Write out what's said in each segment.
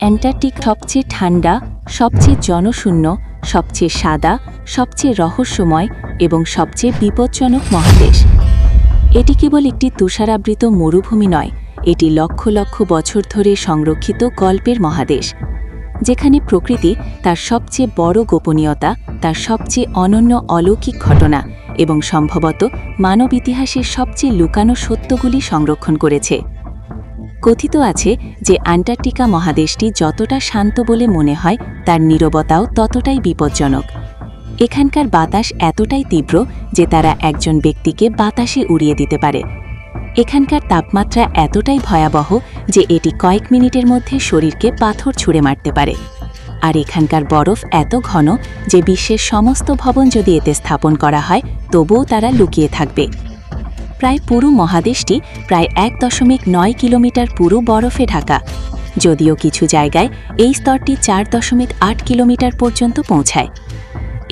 Antarctic সবচেয়ে ঠান্ডা, সবচেয়ে জনশূন্য, সবচেয়ে সাদা, সবচেয়ে রহস্যময় এবং সবচেয়ে বিপজ্জনক মহাদেশ। এটি কেবল একটি তুষারাবৃত মরুভূমি নয়, এটি লক্ষ লক্ষ বছর ধরে সংরক্ষিত গল্পের মহাদেশ, যেখানে প্রকৃতি তার সবচেয়ে বড় গোপনীয়তা, তার সবচেয়ে অনন্য অলৌকিক ঘটনা এবং সম্ভবত মানব ইতিহাসের সবচেয়ে লুকানো সত্যগুলি সংরক্ষণ করেছে। কথিত আছে যে অ্যান্টার্কটিকা মহাদেশটি যতটা শান্ত বলে মনে হয়, তার নীরবতাও ততটাই বিপজ্জনক। এখানকার বাতাস এতটাই তীব্র যে তারা একজন ব্যক্তিকে বাতাসে উড়িয়ে দিতে পারে। এখানকার তাপমাত্রা এতটাই ভয়াবহ যে এটি কয়েক মিনিটের মধ্যে শরীরকে পাথর ছুঁড়ে মারতে পারে। আর এখানকার বরফ এত ঘন যে বিশ্বের সমস্ত ভবন যদি এতে স্থাপন করা হয়, তবুও তারা লুকিয়ে থাকবে। প্রায় পুরো মহাদেশটি প্রায় 1.9 কিলোমিটার পুরো বরফে ঢাকা, যদিও কিছু জায়গায় এই স্তরটি 4.8 কিলোমিটার পর্যন্ত পৌঁছায়।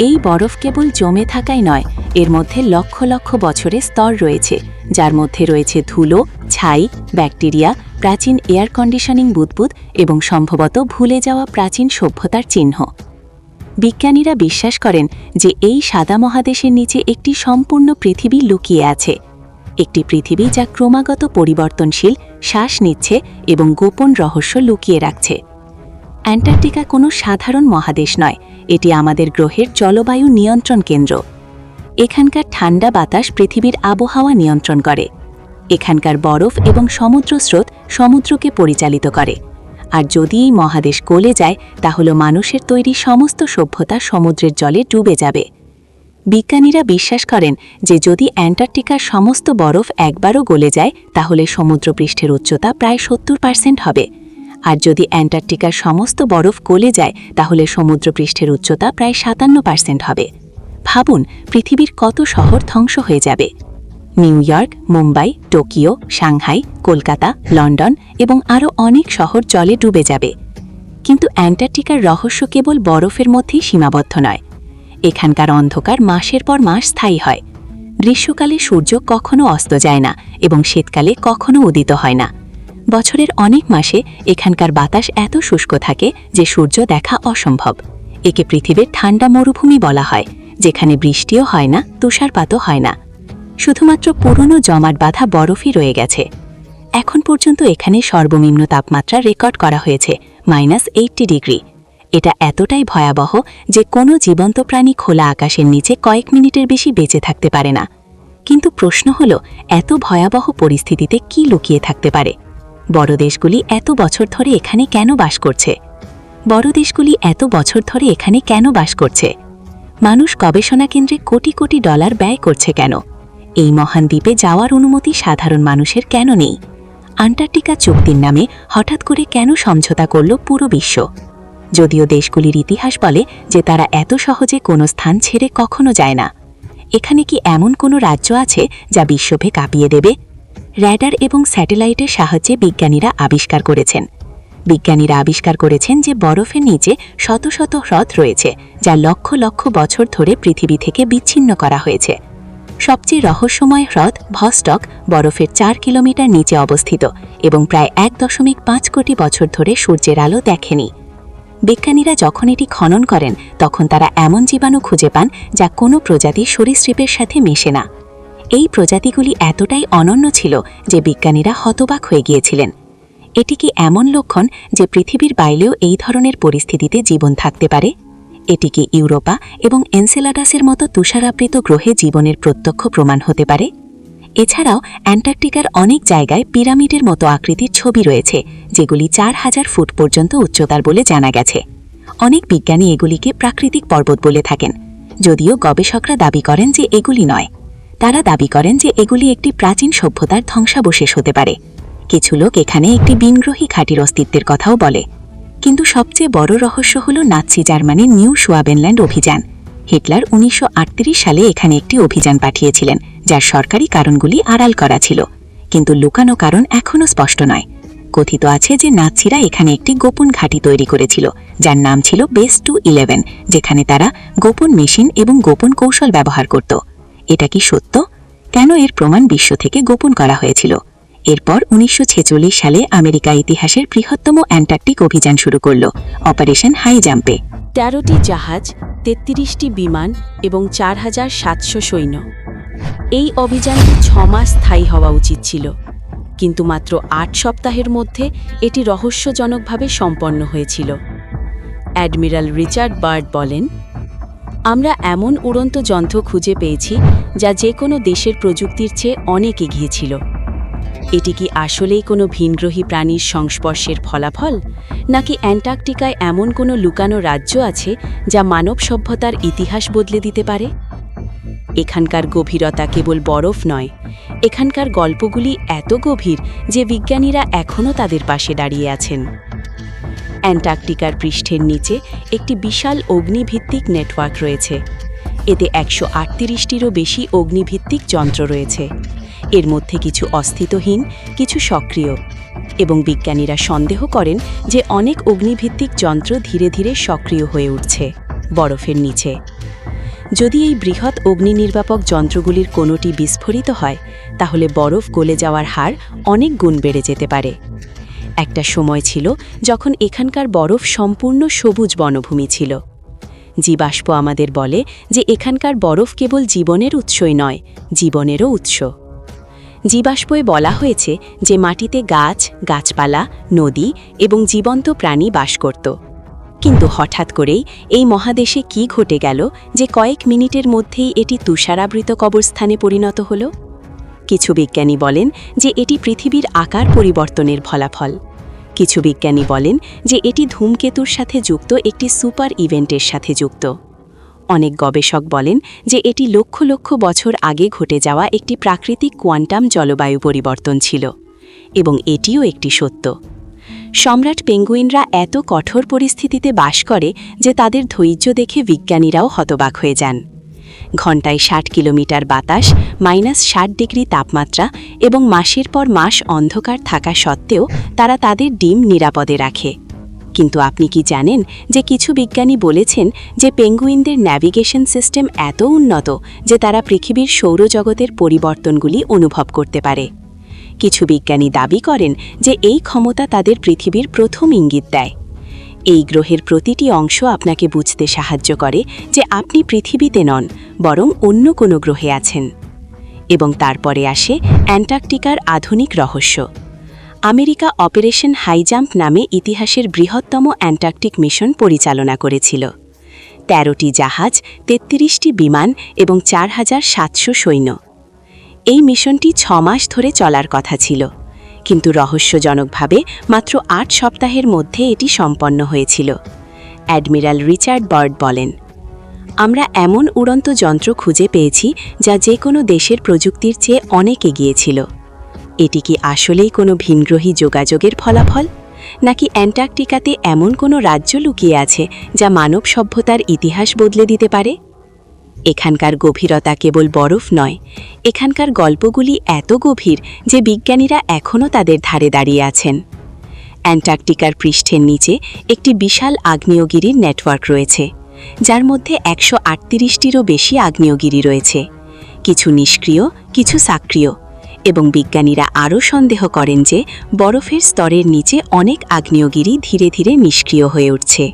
এই বরফ কেবল জমে থাকাই নয়, এর মধ্যে লক্ষ লক্ষ বছরের স্তর রয়েছে, যার মধ্যে রয়েছে ধুলো, ছাই, ব্যাকটেরিয়া, প্রাচীন এয়ার কন্ডিশনিং বুদবুদ এবং সম্ভবত ভুলে যাওয়া প্রাচীন সভ্যতার চিহ্ন। বিজ্ঞানীরা বিশ্বাস করেন যে এই সাদা মহাদেশের নিচে একটি সম্পূর্ণ পৃথিবী লুকিয়ে আছে, একটি পৃথিবী যা ক্রমাগত পরিবর্তনশীল, শ্বাস নিচ্ছে এবং গোপন রহস্য লুকিয়ে রাখছে। অ্যান্টার্কটিকা কোনো সাধারণ মহাদেশ নয়, এটি আমাদের গ্রহের জলবায়ু নিয়ন্ত্রণ কেন্দ্র। এখানকার ঠান্ডা বাতাস পৃথিবীর আবহাওয়া নিয়ন্ত্রণ করে। এখানকার বরফ এবং সমুদ্র স্রোত সমুদ্রকে পরিচালিত করে। আর যদি এই মহাদেশ গলে যায়, তাহলে মানুষের তৈরি সমস্ত সভ্যতা সমুদ্রের জলে ডুবে যাবে। বিজ্ঞানীরা বিশ্বাস করেন যে যদি অ্যান্টার্কটিকার সমস্ত বরফ একবারও গলে যায়, তাহলে সমুদ্রপৃষ্ঠের উচ্চতা প্রায় 70% হবে। আর যদি অ্যান্টার্কটিকার সমস্ত বরফ গলে যায়, তাহলে সমুদ্রপৃষ্ঠের উচ্চতা প্রায় 57% হবে। ভাবুন, পৃথিবীর কত শহর ধ্বংস হয়ে যাবে। New York, Mumbai, Tokyo, Shanghai, Kolkata, London এবং আরও অনেক শহর জলে ডুবে যাবে। কিন্তু অ্যান্টার্কটিকার রহস্য কেবল বরফের মধ্যেই সীমাবদ্ধ নয়। এখানকার অন্ধকার মাসের পর মাস স্থায়ী হয়। গ্রীষ্মকালে সূর্য কখনো অস্ত যায় না এবং শীতকালে কখনো উদিত হয় না। বছরের অনেক মাসে এখানকার বাতাস এত শুষ্ক থাকে যে সূর্য দেখা অসম্ভব। একে পৃথিবীর ঠান্ডা মরুভূমি বলা হয়, যেখানে বৃষ্টিও হয় না, তুষারপাতও হয় না। শুধুমাত্র পুরনো জমাট বাঁধা বরফই রয়ে গেছে। এখন পর্যন্ত এখানে সর্বনিম্ন তাপমাত্রা রেকর্ড করা হয়েছে -80 ডিগ্রি। এটা এতটাই ভয়াবহ যে কোনো জীবন্ত প্রাণী খোলা আকাশের নিচে কয়েক মিনিটের বেশি বেঁচে থাকতে পারে না। কিন্তু প্রশ্ন হল, এত ভয়াবহ পরিস্থিতিতে কি লুকিয়ে থাকতে পারে? বড় দেশগুলি এত বছর ধরে এখানে কেন বাস করছে? মানুষ গবেষণা কেন্দ্রে কোটি কোটি ডলার ব্যয় করছে কেন? এই মহান দ্বীপে যাওয়ার অনুমতি সাধারণ মানুষের কেন নেই? অ্যান্টার্কটিকা চুক্তির নামে হঠাৎ করে কেন সমঝোতা করল পুরো বিশ্ব? যদিও দেশগুলির ইতিহাস বলে যে তারা এত সহজে কোনো স্থান ছেড়ে কখনো যায় না। এখানে কি এমন কোনো রাজ্য আছে যা বিশ্বকে কাঁপিয়ে দেবে? র্যাডার এবং স্যাটেলাইটের সাহায্যে বিজ্ঞানীরা আবিষ্কার করেছেন যে বরফের নিচে শত শত হ্রদ রয়েছে, যা লক্ষ লক্ষ বছর ধরে পৃথিবী থেকে বিচ্ছিন্ন করা হয়েছে। সবচেয়ে রহস্যময় হ্রদ ভস্টক বরফের 4 কিলোমিটার নিচে অবস্থিত এবং প্রায় 1.5 কোটি বছর ধরে সূর্যের আলো দেখেনি। বিজ্ঞানীরা যখন এটি খনন করেন, তখন তারা এমন জীবাণু খুঁজে পান যা কোনো প্রজাতি সরীসৃপের সাথে মেশে না। এই প্রজাতিগুলি এতটাই অনন্য ছিল যে বিজ্ঞানীরা হতবাক হয়ে গিয়েছিলেন। এটি কি এমন লক্ষণ যে পৃথিবীর বাইরেও এই ধরনের পরিস্থিতিতে জীবন থাকতে পারে? এটি কি ইউরোপা এবং এনসেলাডাসের মতো তুষারাবৃত গ্রহে জীবনের প্রত্যক্ষ প্রমাণ হতে পারে? এছাড়াও অ্যান্টার্কটিকার অনেক জায়গায় পিরামিডের মতো আকৃতির ছবি রয়েছে, যেগুলি 4000 ফুট পর্যন্ত উচ্চতার বলে জানা গেছে। অনেক বিজ্ঞানী এগুলিকে প্রাকৃতিক পর্বত বলে থাকেন, যদিও গবেষকরা দাবি করেন যে এগুলি নয়। তারা দাবি করেন যে এগুলি একটি প্রাচীন সভ্যতার ধ্বংসাবশেষ হতে পারে। কিছু লোক এখানে একটি বিনগ্রহী ঘাঁটির অস্তিত্বের কথাও বলে। কিন্তু সবচেয়ে বড় রহস্য হল নাৎসি জার্মানির নিউ সুয়াবেনল্যান্ড অভিযান। হিটলার 1938 সালে এখানে একটি অভিযান পাঠিয়েছিলেন, যার সরকারি কারণগুলি আড়াল করা ছিল। কিন্তু লুকানো কারণ এখনও স্পষ্ট নয়। কথিত আছে যে নাৎসিরা এখানে একটি গোপন ঘাঁটি তৈরি করেছিল, যার নাম ছিল বেস 211, যেখানে তারা গোপন মেশিন এবং গোপন কৌশল ব্যবহার করত। এটা কি সত্য? কেন এর প্রমাণ বিশ্ব থেকে গোপন করা হয়েছিল? এরপর ১৯৪৬ সালে আমেরিকা ইতিহাসের বৃহত্তম অ্যান্টার্কটিক অভিযান শুরু করল, অপারেশন হাই জাম্পে। ১৩টি জাহাজ, ৩৩টি বিমান এবং ৪,৭০০ সৈন্য। এই অভিযানটি ৬ মাস স্থায়ী হওয়া উচিত ছিল, কিন্তু মাত্র ৮ সপ্তাহের মধ্যে এটি রহস্যজনকভাবে সম্পন্ন হয়েছিল। অ্যাডমিরাল রিচার্ড বার্ড বলেন, আমরা এমন উড়ন্ত যন্ত্র খুঁজে পেয়েছি যা যে কোনো দেশের প্রযুক্তির চেয়ে অনেক এগিয়ে ছিল। এটি কি আসলেই কোনো ভিনগ্রহী প্রাণীর সংস্পর্শের ফলাফল, নাকি অ্যান্টার্কটিকায় এমন কোনো লুকানো রাজ্য আছে যা মানব সভ্যতার ইতিহাস বদলে দিতে পারে? এখানকার গভীরতা কেবল বরফ নয়, এখানকার গল্পগুলি এত গভীর যে বিজ্ঞানীরা এখনও তাদের পাশে দাঁড়িয়ে আছেন। অ্যান্টার্কটিকার পৃষ্ঠের নিচে একটি বিশাল অগ্নিভিত্তিক নেটওয়ার্ক রয়েছে। এতে ১৩৮টিরও বেশি অগ্নিভিত্তিক যন্ত্র রয়েছে। এর মধ্যে কিছু অস্তিত্বহীন, কিছু সক্রিয়, এবং বিজ্ঞানীরা সন্দেহ করেন যে অনেক অগ্নিভিত্তিক যন্ত্র ধীরে ধীরে সক্রিয় হয়ে উঠছে বরফের নিচে। যদি এই বৃহৎ অগ্নিনির্বাপক যন্ত্রগুলির কোনোটি বিস্ফোরিত হয়, তাহলে বরফ গলে যাওয়ার হার অনেক গুণ বেড়ে যেতে পারে। একটা সময় ছিল যখন এখানকার বরফ সম্পূর্ণ সবুজ বনভূমি ছিল। জীবাশ্ম আমাদের বলে যে এখানকার বরফ কেবল জীবনের উৎসই নয়, জীবনেরও উৎস। জীবাশ্মে বলা হয়েছে যে মাটিতে গাছ, গাছপালা, নদী এবং জীবন্ত প্রাণী বাস করত। কিন্তু হঠাৎ করেই এই মহাদেশে কি ঘটে গেল যে কয়েক মিনিটের মধ্যেই এটি তুষারাবৃত কবরস্থানে পরিণত হল? কিছু বিজ্ঞানী বলেন যে এটি পৃথিবীর আকার পরিবর্তনের ফলাফল। কিছু বিজ্ঞানী বলেন যে এটি ধূমকেতুর সাথে যুক্ত একটি সুপার ইভেন্টের সাথে যুক্ত। অনেক গবেষক বলেন যে এটি লক্ষ লক্ষ বছর আগে ঘটে যাওয়া একটি প্রাকৃতিক কোয়ান্টাম জলবায়ু পরিবর্তন ছিল, এবং এটিও একটি সত্য। সম্রাট পেঙ্গুইনরা এত কঠোর পরিস্থিতিতে বাস করে যে তাদের ধৈর্য দেখে বিজ্ঞানীরাও হতবাক হয়ে যান। ঘণ্টায় ৬০ কিলোমিটার বাতাস, -৬০ ডিগ্রি তাপমাত্রা এবং মাসের পর মাস অন্ধকার থাকা সত্ত্বেও তারা তাদের ডিম নিরাপদে রাখে। কিন্তু আপনি কি জানেন যে কিছু বিজ্ঞানী বলেছেন যে পেঙ্গুইনদের ন্যাভিগেশন সিস্টেম এত উন্নত যে তারা পৃথিবীর সৌরজগতের পরিবর্তনগুলি অনুভব করতে পারে? কিছু বিজ্ঞানী দাবি করেন যে এই ক্ষমতা তাদের পৃথিবীর প্রথম ইঙ্গিত দেয়। এই গ্রহের প্রতিটি অংশ আপনাকে বুঝতে সাহায্য করে যে আপনি পৃথিবীতে নন, বরং অন্য কোনো গ্রহে আছেন। এবং তারপরে আসে অ্যান্টার্কটিকার আধুনিক রহস্য। আমেরিকা অপারেশন হাই জাম্প নামে ইতিহাসের বৃহত্তম অ্যান্টার্কটিক মিশন পরিচালনা করেছিল। ১৩টি জাহাজ, ৩৩টি বিমান এবং ৪,৭০০ সৈন্য। এই মিশনটি ৬ মাস ধরে চলার কথা ছিল, কিন্তু রহস্যজনকভাবে মাত্র ৮ সপ্তাহের মধ্যে এটি সম্পন্ন হয়েছিল। অ্যাডমিরাল রিচার্ড বার্ড বলেন, আমরা এমন উড়ন্ত যন্ত্র খুঁজে পেয়েছি যা যে কোনো দেশের প্রযুক্তির চেয়ে অনেক এগিয়ে ছিল। এটি কি আসলেই কোনো ভিনগ্রহী যোগাযোগের ফলাফল, নাকি অ্যান্টার্কটিকাতে এমন কোনো রাজ্য লুকিয়ে আছে যা মানব সভ্যতার ইতিহাস বদলে দিতে পারে? এখানকার গভীরতা কেবল বরফ নয়, এখানকার গল্পগুলি এত গভীর যে বিজ্ঞানীরা এখনও তাদের ধারে দাঁড়িয়ে আছেন। অ্যান্টার্কটিকার পৃষ্ঠের নিচে একটি বিশাল আগ্নেয়গিরির নেটওয়ার্ক রয়েছে, যার মধ্যে ১৩৮টিরও বেশি আগ্নেয়গিরি রয়েছে। কিছু নিষ্ক্রিয়, কিছু সক্রিয়, এবং বিজ্ঞানীরা আরও সন্দেহ করেন যে বরফের স্তরের নিচে অনেক আগ্নেয়গিরি ধীরে ধীরে নিষ্ক্রিয় হয়ে উঠছে।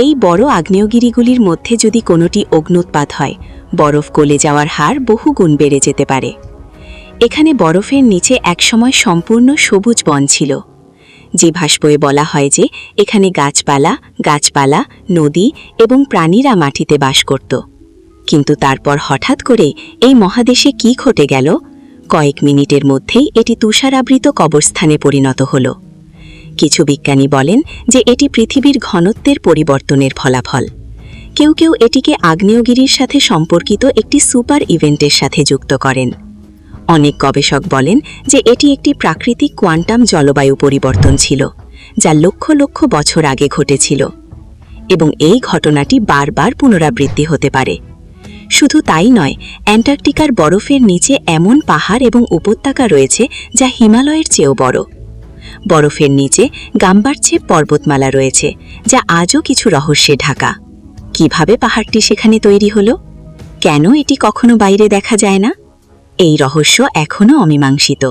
এই বড় আগ্নেয়গিরিগুলির মধ্যে যদি কোনোটি অগ্ন্যুৎপাত হয়, বরফ গলে যাওয়ার হার বহুগুণ বেড়ে যেতে পারে। এখানে বরফের নিচে একসময় সম্পূর্ণ সবুজ বন ছিল। জীবাশ্মে বলা হয় যে এখানে গাছপালা, নদী এবং প্রাণীরা মাটিতে বাস করত। কিন্তু তারপর হঠাৎ করে এই মহাদেশে কি ঘটে গেল? কয়েক মিনিটের মধ্যেই এটি তুষারাবৃত কবরস্থানে পরিণত হল। কিছু বিজ্ঞানী বলেন যে এটি পৃথিবীর ঘনত্বের পরিবর্তনের ফলাফল। কেউ কেউ এটিকে আগ্নেয়গিরির সাথে সম্পর্কিত একটি সুপার ইভেন্টের সাথে যুক্ত করেন। অনেক গবেষক বলেন যে এটি একটি প্রাকৃতিক কোয়ান্টাম জলবায়ু পরিবর্তন ছিল, যা লক্ষ লক্ষ বছর আগে ঘটেছিল, এবং এই ঘটনাটি বারবার পুনরাবৃত্তি হতে পারে। শুধু তাই নয়, অ্যান্টার্কটিকার বরফের নিচে এমন পাহাড় এবং উপত্যকা রয়েছে যা হিমালয়ের চেয়েও বড়। বরফের নিচে গাম্বার চেয়ে পর্বতমালা রয়েছে, যা আজও কিছু রহস্যে ঢাকা। কিভাবে পাহাড়টি সেখানে তৈরি হলো? কেন এটি কখনো বাইরে দেখা যায় না? এই রহস্য এখনও অমীমাংসিত।